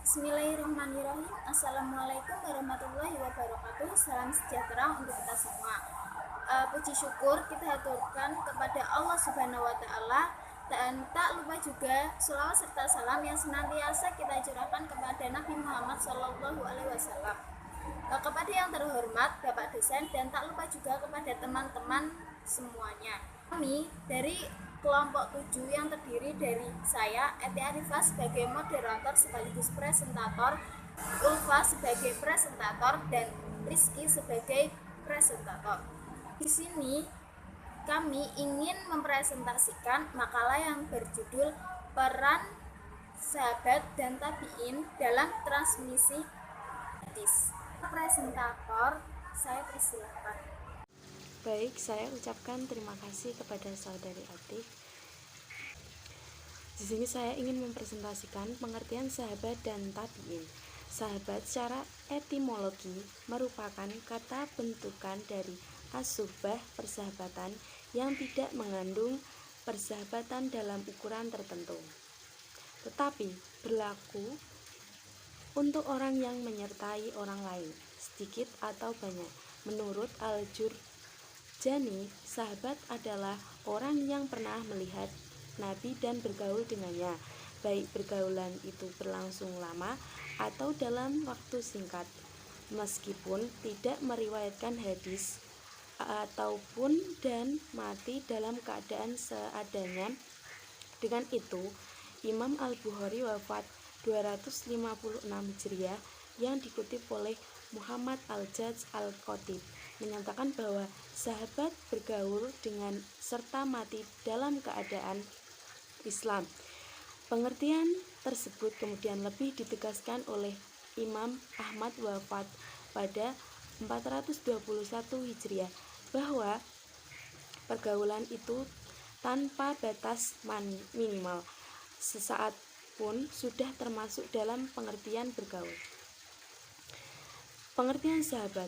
Bismillahirrahmanirrahim. Assalamualaikum warahmatullahi wabarakatuh. Salam sejahtera untuk kita semua. Puji syukur kita haturkan kepada Allah Subhanahu wa taala, dan tak lupa juga sholawat serta salam yang senantiasa kita curahkan kepada Nabi Muhammad SAW. Kepada yang terhormat Bapak dosen, dan tak lupa juga kepada teman-teman semuanya. Kami dari kelompok 7 yang terdiri dari saya, Eti Arifah sebagai moderator sekaligus presentator, Ulfa sebagai presentator, dan Rizky sebagai presentator. Di sini kami ingin mempresentasikan makalah yang berjudul Peran Sahabat dan Tabi'in dalam Transmisi Hadis. Presentator, saya persilahkan. Baik, saya ucapkan terima kasih kepada saudari Atik. Di sini saya ingin mempresentasikan pengertian sahabat dan tabi'in. Sahabat secara etimologi merupakan kata bentukan dari as-suhbah, persahabatan, yang tidak mengandung persahabatan dalam ukuran tertentu, tetapi berlaku untuk orang yang menyertai orang lain, sedikit atau banyak. Menurut Al-Jurjani, sahabat adalah orang yang pernah melihat Nabi dan bergaul dengannya, baik pergaulan itu berlangsung lama atau dalam waktu singkat. Meskipun tidak meriwayatkan hadis ataupun dan mati dalam keadaan seadanya. Dengan itu, Imam Al-Bukhari wafat 256 Hijriah yang dikutip oleh Muhammad Al-Jadz Al-Khatib menyatakan bahwa sahabat bergaul dengan serta mati dalam keadaan Islam. Pengertian tersebut kemudian lebih ditegaskan oleh Imam Ahmad wafat pada 421 Hijriah bahwa pergaulan itu tanpa batas minimal, sesaat pun sudah termasuk dalam pengertian bergaul. Pengertian sahabat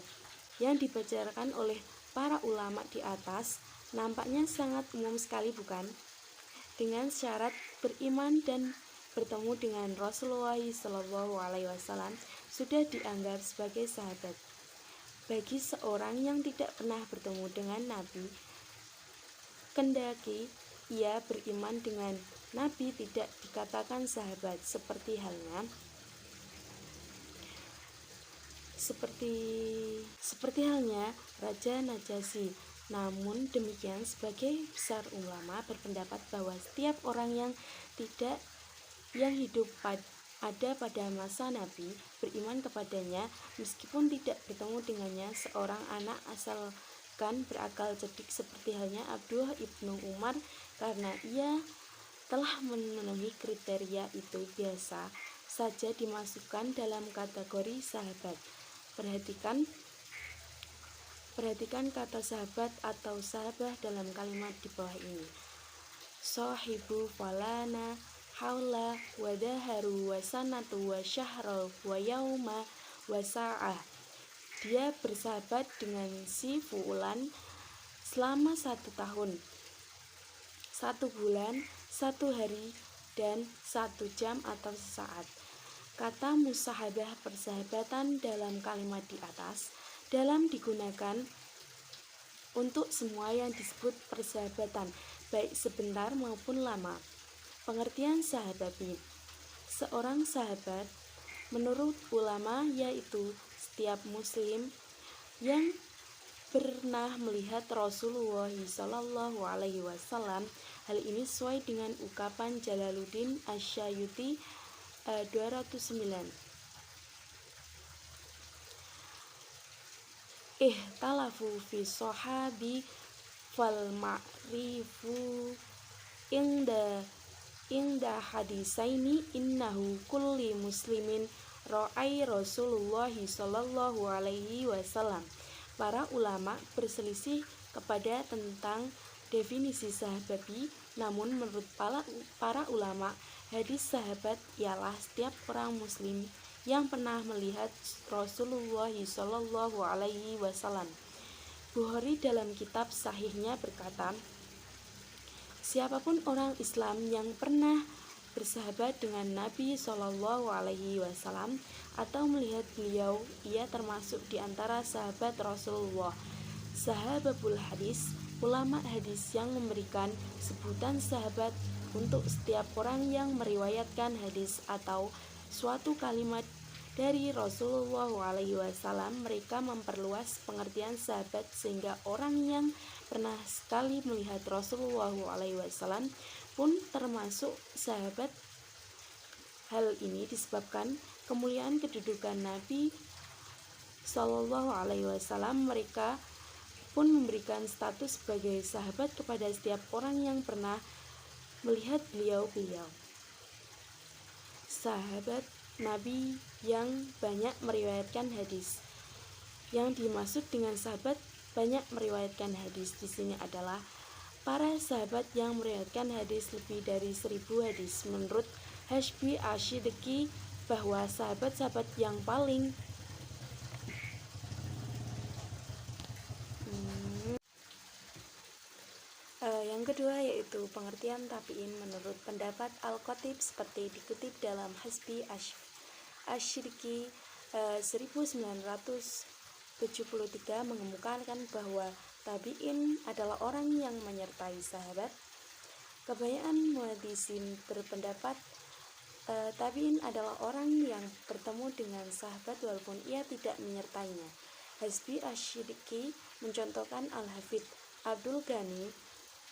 yang dibacakan oleh para ulama di atas nampaknya sangat umum sekali, bukan? Dengan syarat beriman dan bertemu dengan Rasulullah SAW sudah dianggap sebagai sahabat. Bagi seorang yang tidak pernah bertemu dengan Nabi, kendaki ia beriman dengan Nabi, tidak dikatakan sahabat, seperti halnya Raja Najasyi. Namun demikian, sebagai besar ulama berpendapat bahwa setiap orang yang hidup ada pada masa Nabi beriman kepadanya meskipun tidak bertemu dengannya, seorang anak asalkan berakal cerdik, seperti halnya Abdullah ibnu Umar, karena ia telah memenuhi kriteria itu, biasa saja dimasukkan dalam kategori sahabat. Perhatikan kata sahabat atau sahabah dalam kalimat di bawah ini. Sahibu falana haula wa daharu wa sanatu wa syahra wa yauma wa sa'ah. Dia bersahabat dengan si fulan selama 1 tahun, 1 bulan, 1 hari, dan 1 jam atau sesaat. Kata musahabah, persahabatan, dalam kalimat di atas dalam digunakan untuk semua yang disebut persahabatan, baik sebentar maupun lama. Pengertian sahababi. Seorang sahabat menurut ulama yaitu setiap muslim yang pernah melihat Rasulullah SAW. Hal ini sesuai dengan ungkapan Jalaluddin Asyayuti 209. Talafu fi sahabi fal ma'rifu inda hadisaini innahu kulli muslimin ra'ai Rasulullah sallallahu alaihi wasallam. Para ulama berselisih kepada tentang definisi sahababi, namun menurut para ulama, hadis sahabat ialah setiap orang muslim yang pernah melihat Rasulullah sallallahu alaihi wasallam. Bukhari dalam kitab sahihnya berkata, siapapun orang Islam yang pernah bersahabat dengan Nabi Shallallahu Alaihi Wasallam atau melihat beliau, ia termasuk di antara sahabat Rasulullah. Sahabul hadis, ulama hadis yang memberikan sebutan sahabat untuk setiap orang yang meriwayatkan hadis atau suatu kalimat dari Rasulullah SAW. Mereka memperluas pengertian sahabat sehingga orang yang pernah sekali melihat Rasulullah SAW pun termasuk sahabat. Hal ini disebabkan kemuliaan kedudukan Nabi Shallallahu Alaihi Wasallam. Mereka pun memberikan status sebagai sahabat kepada setiap orang yang pernah melihat beliau. Sahabat Nabi yang banyak meriwayatkan hadis. Yang dimaksud dengan sahabat banyak meriwayatkan hadis di sini adalah para sahabat yang meriwayatkan hadis lebih dari 1000 hadis. Menurut Hashbi Ashidiki, bahwa sahabat-sahabat yang paling yang kedua yaitu pengertian tabi'in menurut pendapat Al-Khatib seperti dikutip dalam Hashbi Ashidiki 1973 mengemukakan bahwa tabi'in adalah orang yang menyertai sahabat. Kebanyakan muhaddisin berpendapat tabi'in adalah orang yang bertemu dengan sahabat walaupun ia tidak menyertainya. Hashbi Ashidiki mencontohkan Al-Hafidz Abdul Ghani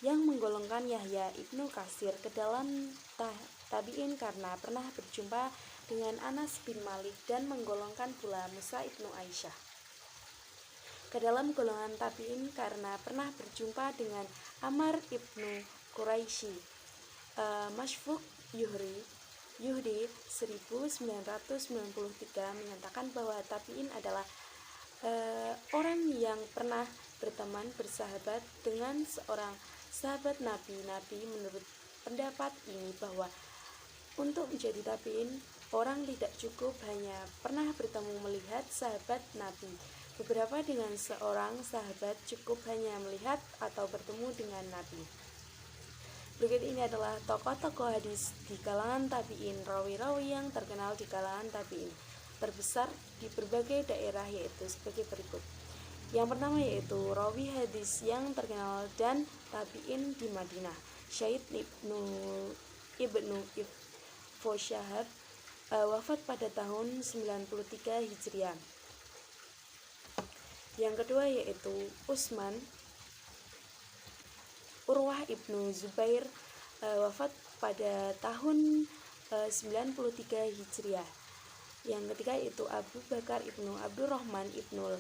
yang menggolongkan Yahya Ibnu Katsir ke dalam tabi'in karena pernah berjumpa dengan Anas bin Malik, dan menggolongkan pula Musa Ibnu Aisyah ke dalam golongan tabi'in karena pernah berjumpa dengan Ammar Ibnu Quraisy. Mashfuq Yuhdi 1993 menyatakan bahwa tabi'in adalah orang yang pernah berteman bersahabat dengan seorang sahabat Nabi. Menurut pendapat ini bahwa untuk menjadi tabi'in, orang tidak cukup hanya pernah bertemu melihat sahabat Nabi. Beberapa dengan seorang sahabat cukup hanya melihat atau bertemu dengan Nabi. Berikut ini adalah tokoh-tokoh hadis di kalangan tabi'in. Rawi-rawi yang terkenal di kalangan tabi'in terbesar di berbagai daerah yaitu sebagai berikut. Yang pertama yaitu rawi hadis yang terkenal dan tabi'in di Madinah, Syed Ibnu Foshahab, wafat pada tahun 93 Hijriah. Yang kedua yaitu Urwah Ibnu Zubair, wafat pada tahun 93 Hijriah. Yang ketiga yaitu Abu Bakar Ibnu Abdurrahman Ibnul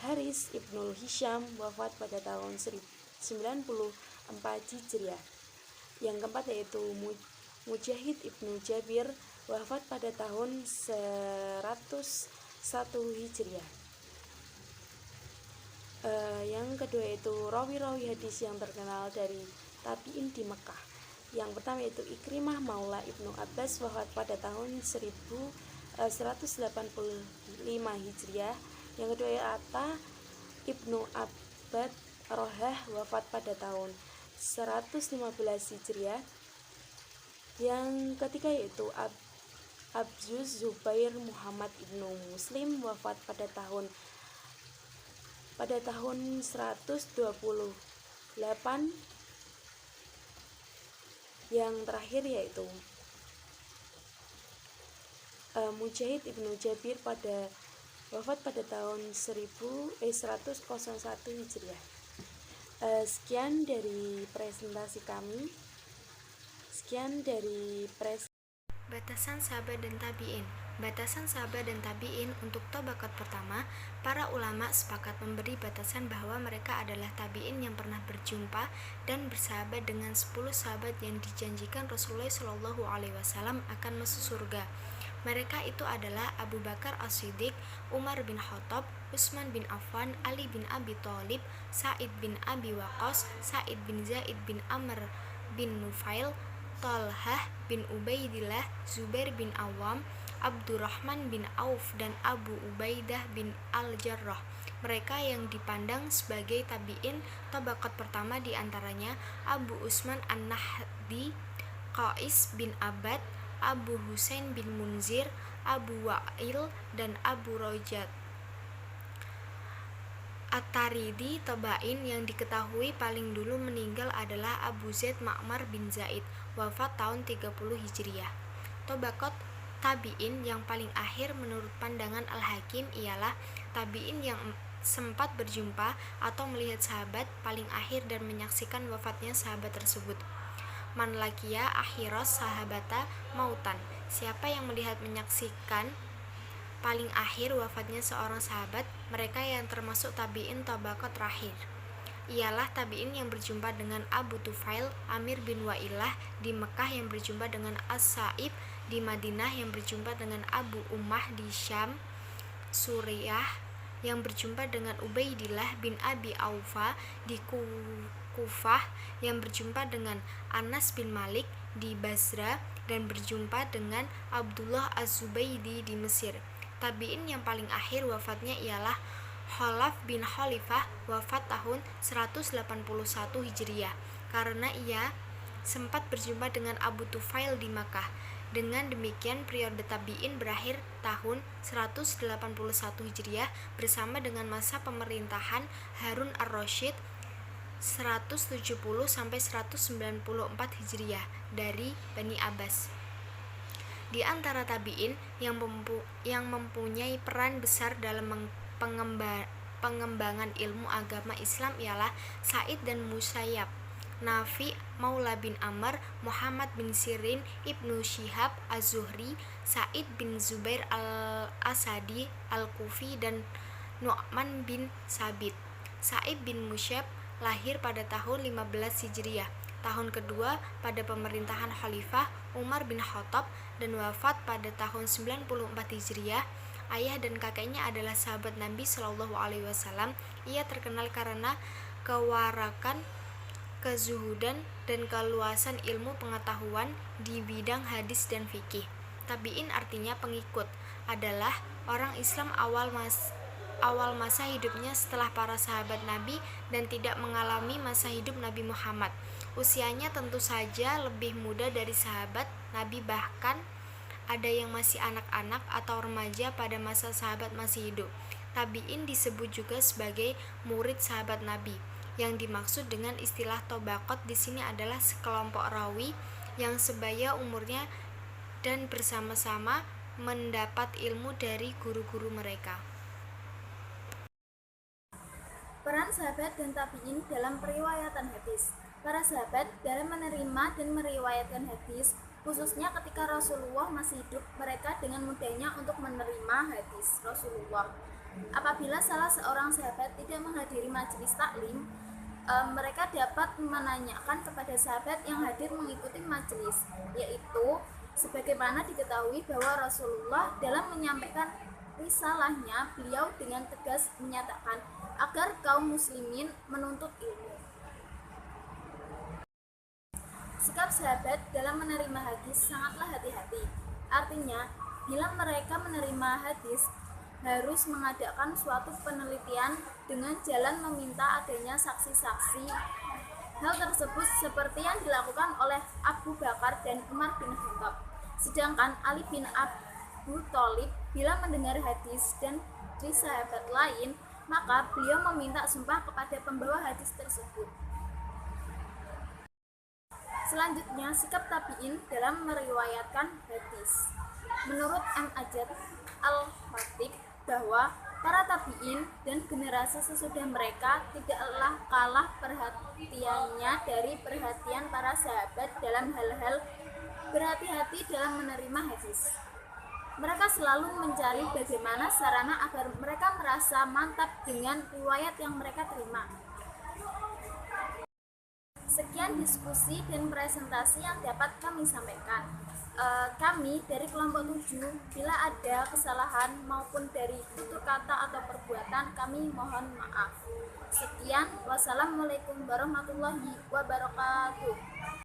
Haris Ibnul Hisham, wafat pada tahun 94 Hijriah. Yang keempat yaitu Mujahid Ibnu Jabir, wafat pada tahun 101 Hijriah. Yang kedua yaitu rawi-rawi hadis yang terkenal dari tabi'in di Mekah. Yang pertama yaitu Ikrimah Maula Ibnu Abbas, wafat pada tahun 185 Hijriah. Yang kedua yaitu Atta Ibnu Abad Rohah, wafat pada tahun 115 Hijriah. Yang ketiga yaitu Abzuz Zubair Muhammad Ibnu Muslim, wafat pada tahun 128. Yang terakhir yaitu Mujahid Ibnu Jabir wafat pada tahun 101 Hijriah. Sekian dari presentasi kami. Batasan sahabat dan tabi'in. Batasan sahabat dan tabi'in untuk tabaqat pertama, para ulama sepakat memberi batasan bahwa mereka adalah tabi'in yang pernah berjumpa dan bersahabat dengan 10 sahabat yang dijanjikan Rasulullah SAW akan masuk surga. Mereka itu adalah Abu Bakar As-Siddiq, Umar bin Khattab, Utsman bin Affan, Ali bin Abi Thalib, Sa'id bin Abi Waqqas, Sa'id bin Zaid bin Amr bin Nufail, Talhah bin Ubaidillah, Zubair bin Awam, Abdurrahman bin Auf, dan Abu Ubaidah bin Al-Jarrah. Mereka yang dipandang sebagai tabi'in tabaqat pertama diantaranya Abu Usman An-Nahdi, Qais bin Abad, Abu Husain bin Munzir, Abu Wa'il, dan Abu Rojat At-Taridi Tabain. Yang diketahui paling dulu meninggal adalah Abu Zaid Ma'mar bin Zaid, wafat tahun 30 Hijriah. Tobaqot tabi'in yang paling akhir menurut pandangan Al-Hakim ialah tabi'in yang sempat berjumpa atau melihat sahabat paling akhir dan menyaksikan wafatnya sahabat tersebut. Man laqiya akhiros sahabata mautan, siapa yang melihat menyaksikan paling akhir wafatnya seorang sahabat, mereka yang termasuk tabi'in tabaqat terakhir ialah tabi'in yang berjumpa dengan Abu Tufail Amir bin Wa'ilah di Mekah, yang berjumpa dengan As-Sa'ib di Madinah, yang berjumpa dengan Abu Ummah di Syam, Suriah, yang berjumpa dengan Ubaidillah bin Abi Aufa di Kufah, yang berjumpa dengan Anas bin Malik di Basra, dan berjumpa dengan Abdullah Az-Zubaydi di Mesir. Tabi'in yang paling akhir wafatnya ialah Khalaf bin Khalifah, wafat tahun 181 Hijriah, karena ia sempat berjumpa dengan Abu Tufail di Makkah. Dengan demikian periode tabi'in berakhir tahun 181 Hijriah bersama dengan masa pemerintahan Harun ar-Rasyid 170 sampai 194 Hijriah dari Bani Abbas. Di antara tabi'in yang mempunyai peran besar dalam pengembangan ilmu agama Islam ialah Sa'id dan Musayyab, Nafi Maula bin Amr, Muhammad bin Sirin, Ibnu Syihab Az-Zuhri, Sa'id bin Zubair al-Asadi al-Kufi, dan Nu'man bin Sabit. Sa'id bin Musayyab lahir pada tahun 15 Hijriah, tahun kedua pada pemerintahan Khalifah Umar bin Khattab, dan wafat pada tahun 94 Hijriah. Ayah dan kakeknya adalah sahabat Nabi Shallallahu Alaihi Wasallam. Ia terkenal karena kewarakan, kezuhudan, dan keluasan ilmu pengetahuan di bidang hadis dan fikih. Tabi'in artinya pengikut, adalah orang Islam awal masa hidupnya setelah para sahabat Nabi dan tidak mengalami masa hidup Nabi Muhammad. Usianya tentu saja lebih muda dari sahabat Nabi, bahkan ada yang masih anak-anak atau remaja pada masa sahabat masih hidup. Tabi'in disebut juga sebagai murid sahabat Nabi. Yang dimaksud dengan istilah tobaqot di sini adalah sekelompok rawi yang sebaya umurnya dan bersama-sama mendapat ilmu dari guru-guru mereka. Peran sahabat dan tabi'in dalam periwayatan hadis. Para sahabat dalam menerima dan meriwayatkan hadis, khususnya ketika Rasulullah masih hidup, mereka dengan mudahnya untuk menerima hadis Rasulullah. Apabila salah seorang sahabat tidak menghadiri majelis taklim, mereka dapat menanyakan kepada sahabat yang hadir mengikuti majelis, yaitu sebagaimana diketahui bahwa Rasulullah dalam menyampaikan risalahnya, beliau dengan tegas menyatakan agar kaum muslimin menuntut ilmu. Sikap sahabat dalam menerima hadis sangatlah hati-hati. Artinya, bila mereka menerima hadis, harus mengadakan suatu penelitian dengan jalan meminta adanya saksi-saksi. Hal tersebut seperti yang dilakukan oleh Abu Bakar dan Umar bin Khattab. Sedangkan Ali bin Abu Thalib bila mendengar hadis dan dari sahabat lain, maka beliau meminta sumpah kepada pembawa hadis tersebut. Selanjutnya, sikap tabi'in dalam meriwayatkan hadis. Menurut M. Ajat Al-Khatib bahwa para tabi'in dan generasi sesudah mereka tidaklah kalah perhatiannya dari perhatian para sahabat dalam hal-hal berhati-hati dalam menerima hadis. Mereka selalu mencari bagaimana sarana agar mereka merasa mantap dengan riwayat yang mereka terima. Sekian diskusi dan presentasi yang dapat kami sampaikan. Kami dari kelompok 7, bila ada kesalahan maupun dari tutur kata atau perbuatan, kami mohon maaf. Sekian, wassalamualaikum warahmatullahi wabarakatuh.